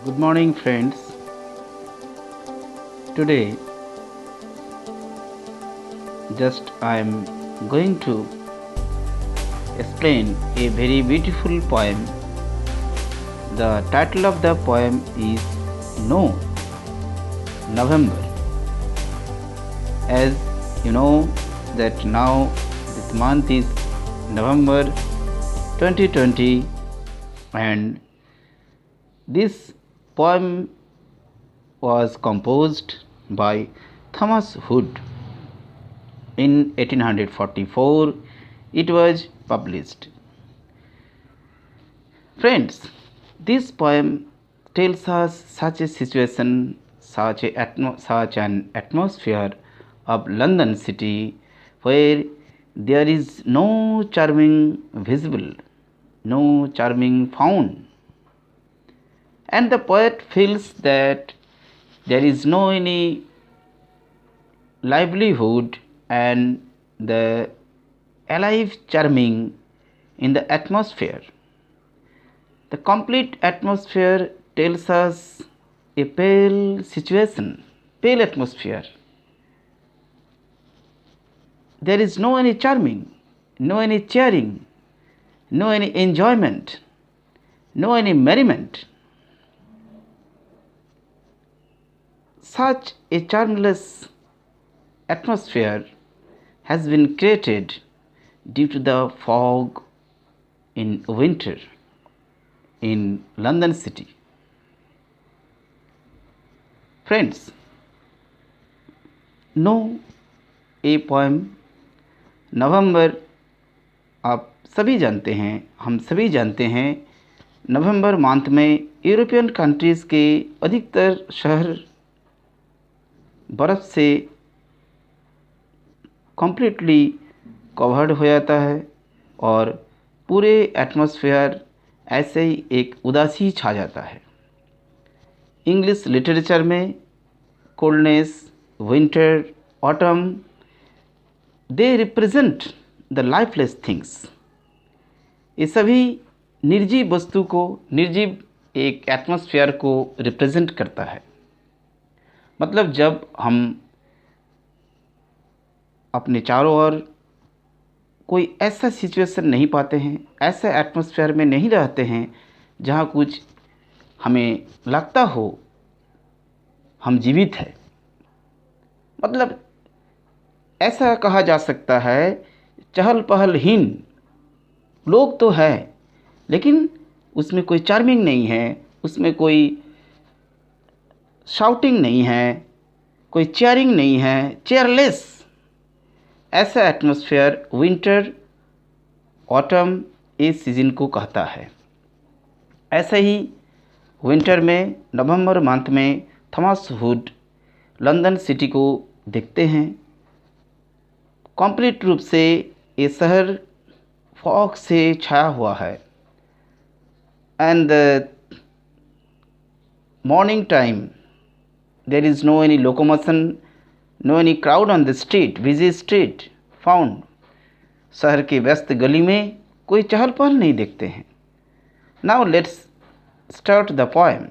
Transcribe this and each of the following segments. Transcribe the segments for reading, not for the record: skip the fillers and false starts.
Good morning, friends. Today, I am going to explain a very beautiful poem. The title of the poem is No November. As you know, that now this month is November 2020, and this poem was composed by Thomas Hood. In 1844, it was published. Friends, this poem tells us such a situation, such an atmosphere of London city where there is no charming visible, no charming found. And the poet feels that there is no any livelihood and the alive charming in the atmosphere. The complete atmosphere tells us a pale situation, pale atmosphere. There is no any charming, no any cheering, no any enjoyment, no any merriment. Such a charmless atmosphere has been created due to the fog in winter in London city. Friends, know a poem नवंबर आप सभी जानते हैं, हम सभी जानते हैं, नवंबर month में European countries के अधिकतर शहर बर्फ़ से कम्प्लीटली कवर्ड हो जाता है और पूरे एटमॉस्फेयर ऐसे ही एक उदासी छा जाता है। इंग्लिश लिटरेचर में coldness, winter, autumn, they represent the lifeless things. ये सभी निर्जीव वस्तु को, निर्जीव एक एटमॉस्फेयर को रिप्रेजेंट करता है। मतलब जब हम अपने चारों ओर कोई ऐसा सिचुएशन नहीं पाते हैं, ऐसे एटमॉस्फेयर में नहीं रहते हैं जहाँ कुछ हमें लगता हो हम जीवित हैं। मतलब ऐसा कहा जा सकता है, चहल पहलहीन लोग तो है लेकिन उसमें कोई चार्मिंग नहीं है, उसमें कोई शाउटिंग नहीं है, कोई चेयरिंग नहीं है, चेयरलेस। ऐसा एटमॉस्फेयर विंटर, ऑटम इस सीज़न को कहता है। ऐसे ही विंटर में नवंबर मंथ में थॉमस हुड लंदन सिटी को देखते हैं। कंप्लीट रूप से ये शहर फॉग से छाया हुआ है and the morning time there is no any locomotion, no any crowd on the street, busy street found. शहर के व्यस्त गली में कोई चहल पहल नहीं देखते हैं। Now let's start the poem.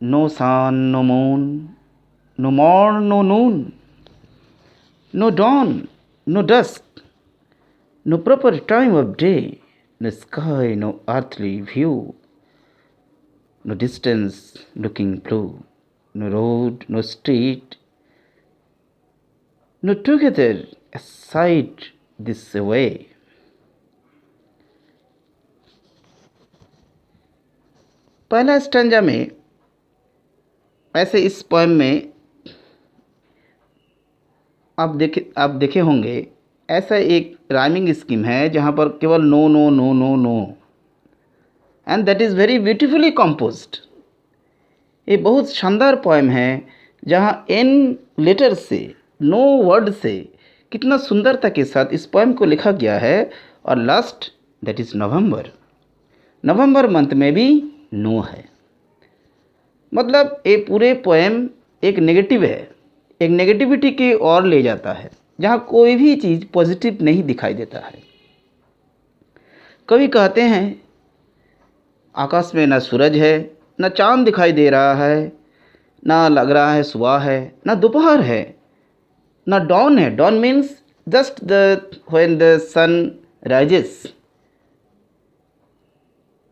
No sun, no moon, no morn, no noon, no dawn, no dusk, no proper time of day, no sky, no earthly view, no distance looking blue, no road, no street, no together a sight this way. पहला stanza में ऐसे इस poem में आप देखे होंगे, ऐसा एक राइमिंग स्कीम है जहाँ पर केवल no no no no no and that is very beautifully composed. ये बहुत शानदार पोएम है जहाँ एन लेटर से, नो वर्ड से कितना सुंदरता के साथ इस पोएम को लिखा गया है। और last that is November month में भी नो है। मतलब ये पूरे पोएम एक नेगेटिव है, एक नेगेटिविटी की ओर ले जाता है जहाँ कोई भी चीज़ पॉजिटिव नहीं दिखाई देता है। कवि कहते हैं आकाश में ना सूरज है, ना चाँद दिखाई दे रहा है, ना लग रहा है सुबह है, ना दोपहर है, ना डॉन है। Dawn means just the when the sun rises,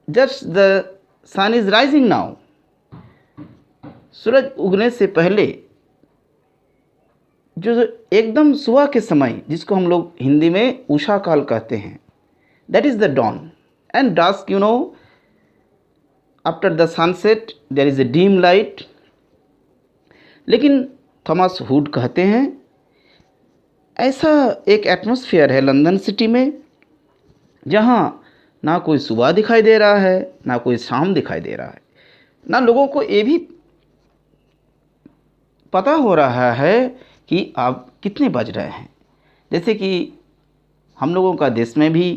just the sun is rising now. सूरज उगने से पहले जो एकदम सुबह के समय, जिसको हम लोग हिंदी में उषा काल कहते हैं, that is the dawn. And dusk, you know, after the sunset there is a dim light. लेकिन थॉमस हुड कहते हैं ऐसा एक एटमॉस्फेयर है लंदन सिटी में जहाँ ना कोई सुबह दिखाई दे रहा है, ना कोई शाम दिखाई दे रहा है, ना लोगों को ये भी पता हो रहा है कि आप कितने बज रहे हैं। जैसे कि हम लोगों का देश में भी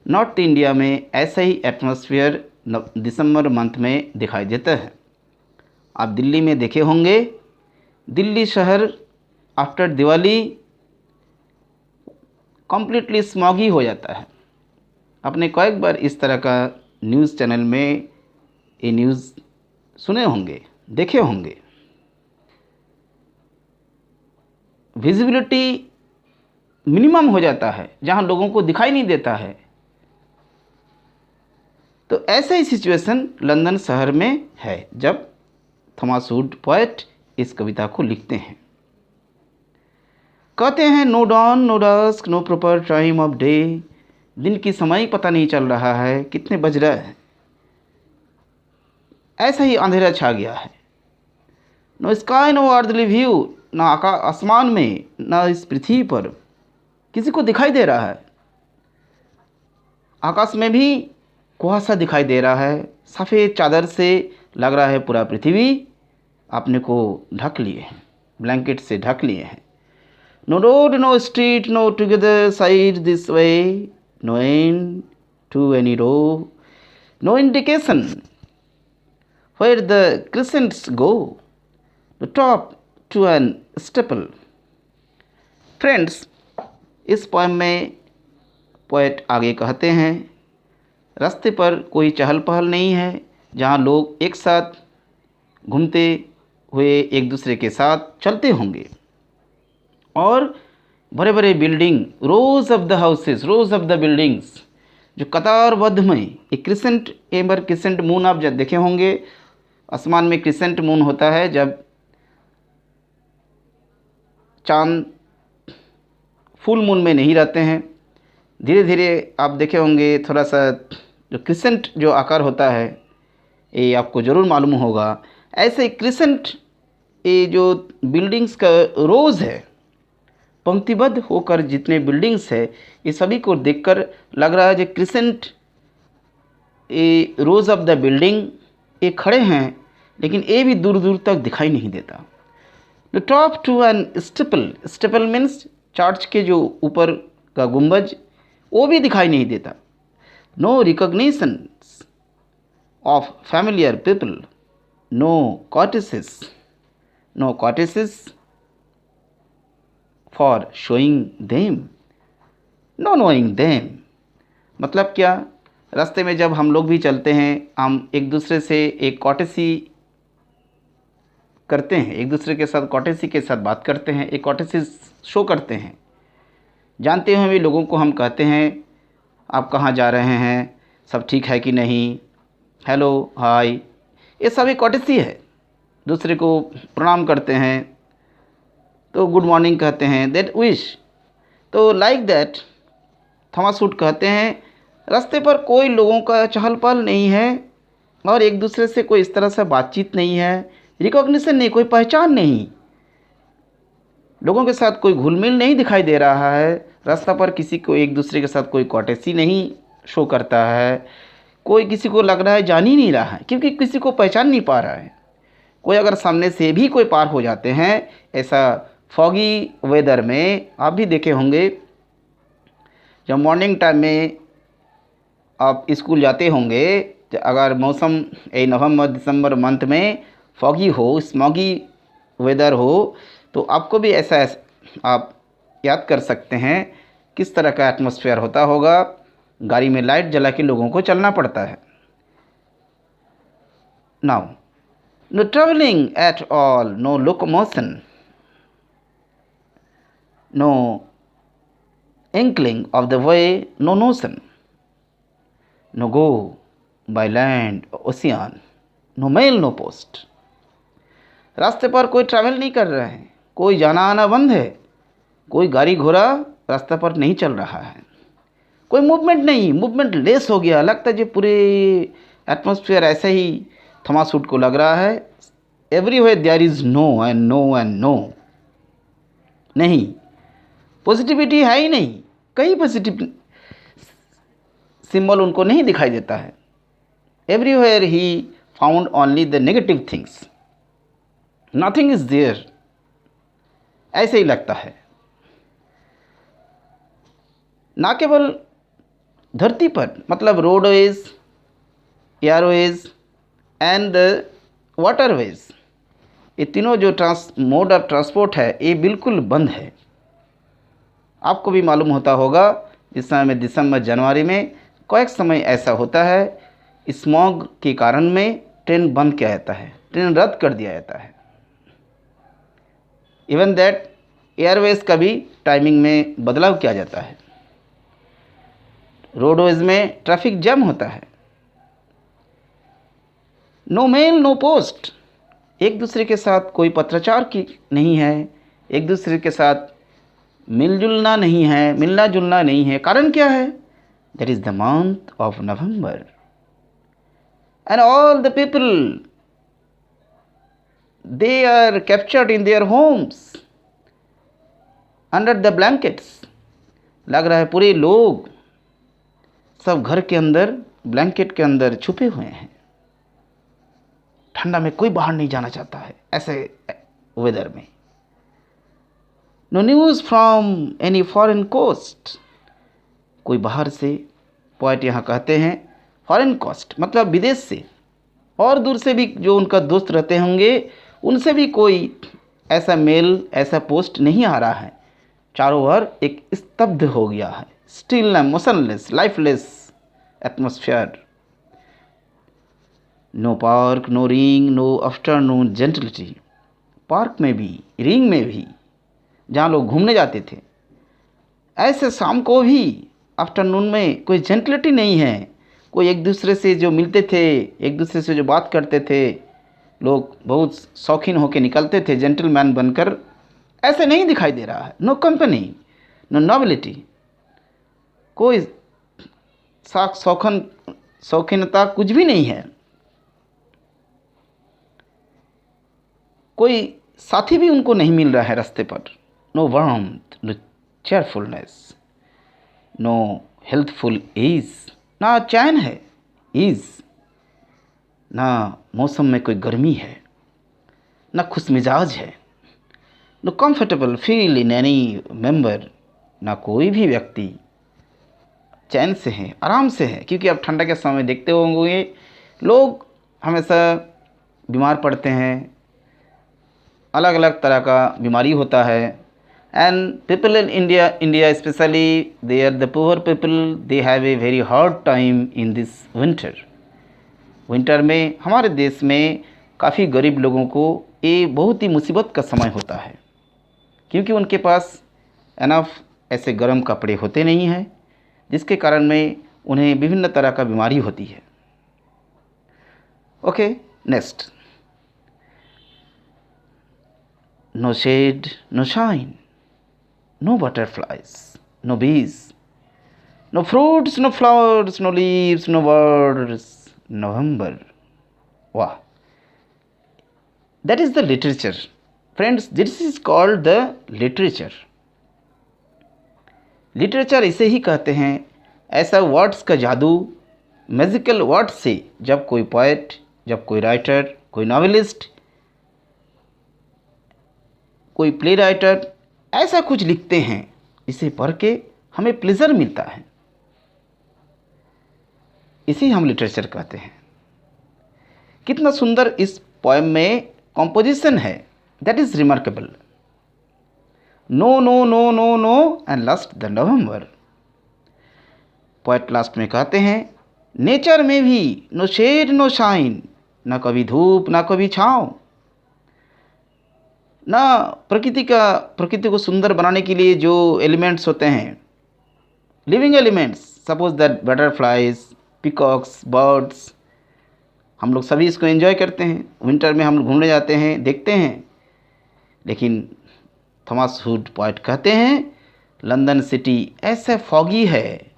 नॉर्थ इंडिया में ऐसा ही एटमॉस्फेयर दिसंबर मंथ में दिखाई देता है। आप दिल्ली में देखे होंगे, दिल्ली शहर आफ्टर दिवाली कम्प्लीटली स्मॉगी हो जाता है। आपने कई बार इस तरह का न्यूज़ चैनल में ये न्यूज़ सुने होंगे, देखे होंगे। विजिबिलिटी मिनिमम हो जाता है, जहाँ लोगों को दिखाई नहीं देता है। तो ऐसा ही सिचुएशन लंदन शहर में है जब थॉमस हुड पोएट इस कविता को लिखते हैं। कहते हैं no dawn no dusk no proper time of day, दिन की समय पता नहीं चल रहा है, कितने बज रहा है। ऐसा ही अंधेरा छा गया है। No sky no earthly view, ना आसमान में ना इस पृथ्वी पर किसी को दिखाई दे रहा है। आकाश में भी कुहासा दिखाई दे रहा है, सफ़ेद चादर से लग रहा है पूरा पृथ्वी अपने को ढक लिए हैं, ब्लैंकेट से ढक लिए हैं। No road no street no together side this way, no end to any row, no indication where the crescents go, the top to an steeple। Friends, इस पोएम में पोएट आगे कहते हैं रास्ते पर कोई चहल पहल नहीं है, जहाँ लोग एक साथ घूमते हुए एक दूसरे के साथ चलते होंगे, और बड़े बड़े building, rose of the houses, rose of the buildings, जो कतारबद्ध में एक क्रिसेंट, एक बार क्रिसेंट मून आप जब देखे होंगे, आसमान में क्रिसेंट मून होता है जब चांद फुल मून में नहीं रहते हैं। धीरे धीरे आप देखे होंगे थोड़ा सा जो क्रिसेंट जो आकार होता है, ये आपको ज़रूर मालूम होगा। ऐसे क्रिसेंट, ये जो बिल्डिंग्स का रोज़ है, पंक्तिबद्ध होकर जितने बिल्डिंग्स है, ये सभी को देखकर लग रहा है जो क्रिसेंट, ये रोज़ ऑफ द बिल्डिंग ये खड़े हैं, लेकिन ये भी दूर दूर तक दिखाई नहीं देता। The top to an steeple, steeple means church के जो ऊपर का गुंबज, वो भी दिखाई नहीं देता। No recognition of familiar people, no courtesies, no courtesies for showing them, no knowing them. मतलब क्या, रास्ते में जब हम लोग भी चलते हैं, हम एक दूसरे से एक कॉटेसी करते हैं, एक दूसरे के साथ कॉटेसी के साथ बात करते हैं, एक कॉटेसी शो करते हैं। जानते हुए भी लोगों को हम कहते हैं आप कहाँ जा रहे हैं, सब ठीक है कि नहीं, हेलो हाय, ये सब एक कॉटेसी है। दूसरे को प्रणाम करते हैं तो गुड मॉर्निंग कहते हैं, दैट विश। तो लाइक दैट थॉमस हुड कहते हैं रास्ते पर कोई लोगों का चहल पहल नहीं है, और एक दूसरे से कोई इस तरह से बातचीत नहीं है, रिकॉग्निशन नहीं, कोई पहचान नहीं, लोगों के साथ कोई घुल मिल नहीं दिखाई दे रहा है। रास्ता पर किसी को एक दूसरे के साथ कोई कॉटेसी नहीं शो करता है, कोई किसी को लग रहा है जान ही नहीं रहा है, क्योंकि किसी को पहचान नहीं पा रहा है। कोई अगर सामने से भी कोई पार हो जाते हैं, ऐसा फॉगी वेदर में आप भी देखे होंगे, जब मॉर्निंग टाइम में आप स्कूल जाते होंगे, अगर मौसम ये नवंबर दिसंबर मंथ में फॉगी हो, स्मॉगी वेदर हो, तो आपको भी ऐसा आप याद कर सकते हैं किस तरह का एटमॉस्फेयर होता होगा। गाड़ी में लाइट जला के लोगों को चलना पड़ता है। Now, no traveling at all, no locomotion, no inkling of the way, no notion, no go by land, ocean, no mail, no post. रास्ते पर कोई ट्रैवल नहीं कर रहा है, कोई जाना आना बंद है, कोई गाड़ी घोड़ा रास्ते पर नहीं चल रहा है, कोई मूवमेंट नहीं, मूवमेंट लेस हो गया। लगता है जो पूरे एटमॉस्फेयर ऐसे ही थमासूट को लग रहा है। Everywhere there is no end no end no. नहीं, पॉजिटिविटी है ही नहीं, कहीं पॉजिटिव सिंबल उनको नहीं दिखाई देता है। Everywhere he found only the negative things, nothing is there, ऐसे ही लगता है। ना केवल धरती पर, मतलब रोडवेज, एयरवेज एंड वाटरवेज, ये तीनों जो मोड ऑफ ट्रांसपोर्ट है ये बिल्कुल बंद है। आपको भी मालूम होता होगा इस समय में दिसंबर जनवरी में कई समय ऐसा होता है, स्मॉग के कारण में ट्रेन बंद किया जाता है, ट्रेन रद्द कर दिया जाता है। इवन दैट एयरवेज का भी टाइमिंग में बदलाव किया जाता है। रोडवेज में ट्रैफिक जैम होता है। नो मेल नो पोस्ट, एक दूसरे के साथ कोई पत्राचार की नहीं है, एक दूसरे के साथ मिलजुलना नहीं है, मिलना जुलना नहीं है। कारण क्या है? That is the month of November and all the people they are captured in their homes under the blankets. लग रहा है पूरे लोग सब घर के अंदर ब्लैंकेट के अंदर छुपे हुए हैं। ठंडा में कोई बाहर नहीं जाना चाहता है ऐसे वेदर में। No news from any foreign coast, कोई बाहर से, पोएट यहाँ कहते हैं फॉरेन कोस्ट मतलब विदेश से और दूर से भी जो उनका दोस्त रहते होंगे उनसे भी कोई ऐसा मेल, ऐसा पोस्ट नहीं आ रहा है। चारों ओर एक स्तब्ध हो गया है, still motionless, lifeless atmosphere. No park, no ring, no afternoon gentility. Park में भी, रिंग में भी, जहाँ लोग घूमने जाते थे, ऐसे शाम को भी आफ्टरनून में कोई जेंटलिटी नहीं है। कोई एक दूसरे से जो मिलते थे, एक दूसरे से जो बात करते थे, लोग बहुत शौकीन होकर निकलते थे जेंटलमैन बनकर, ऐसे नहीं दिखाई दे रहा है। नो कंपनी, नो नॉबिलिटी, कोई शौकीनता कुछ भी नहीं है। कोई साथी भी उनको नहीं मिल रहा है रास्ते पर। No warmth, no cheerfulness, no healthful ease, ना चैन है, ईज, ना मौसम में कोई गर्मी है, ना खुश मिजाज है। No comfortable feel in any member, ना कोई भी व्यक्ति चैन से है, आराम से है। क्योंकि अब ठंडा के समय देखते होंगे लोग हमेशा बीमार पड़ते हैं, अलग अलग तरह का बीमारी होता है। And people in India specially, they are the poor people, they have a very hard time in this winter. Winter में हमारे देश में काफ़ी गरीब लोगों को ये बहुत ही मुसीबत का समय होता है, क्योंकि उनके पास एनफ ऐसे गर्म कपड़े होते नहीं हैं, जिसके कारण में उन्हें विभिन्न तरह का बीमारी होती है। Okay, next. No shade, no shine, no butterflies, no bees, no fruits, no flowers, no leaves, no birds, November. वाह, that is the literature friends, this is called the literature. Literature इसे ही कहते हैं, ऐसा वर्ड्स का जादू, magical words से जब कोई पोएट, जब कोई राइटर, कोई नॉवेलिस्ट, कोई प्ले राइटर ऐसा कुछ लिखते हैं, इसे पढ़ के हमें प्लेजर मिलता है, इसे हम लिटरेचर कहते हैं। कितना सुंदर इस पोएम में कंपोजिशन है, that is remarkable. No no no no no and last the November. Poet last में कहते हैं, नेचर में भी नो शेड नो शाइन, ना कभी धूप ना कभी छाँव, ना प्रकृति को सुंदर बनाने के लिए जो एलिमेंट्स होते हैं, living elements, suppose that butterflies, peacocks, birds, हम लोग सभी इसको एंजॉय करते हैं। विंटर में हम लोग घूमने जाते हैं, देखते हैं। लेकिन थॉमस हुड पोएट कहते हैं लंदन सिटी ऐसे फॉगी है,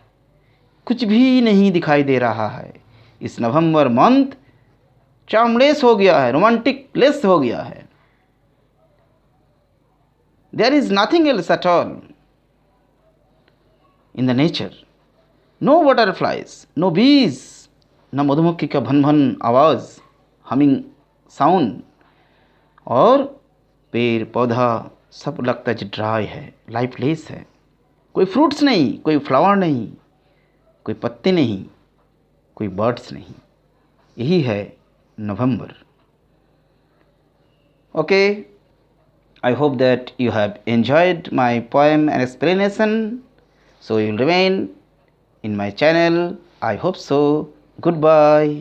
कुछ भी नहीं दिखाई दे रहा है। इस नवंबर मंथ चार्मलेस हो गया है, रोमांटिक लेस हो गया है। There is nothing else at all in the nature, no butterflies, no bees, न मधुमक्खी का भन भन आवाज़, हमिंग साउंड, और पेड़ पौधा सब लगता है ड्राई है, लाइफलेस है। कोई फ्रूट्स नहीं, कोई फ्लावर नहीं, कोई पत्ते नहीं, कोई बर्ड्स नहीं। यही है November. Okay, I hope that you have enjoyed my poem and explanation. So you will remain in my channel. I hope so. Goodbye.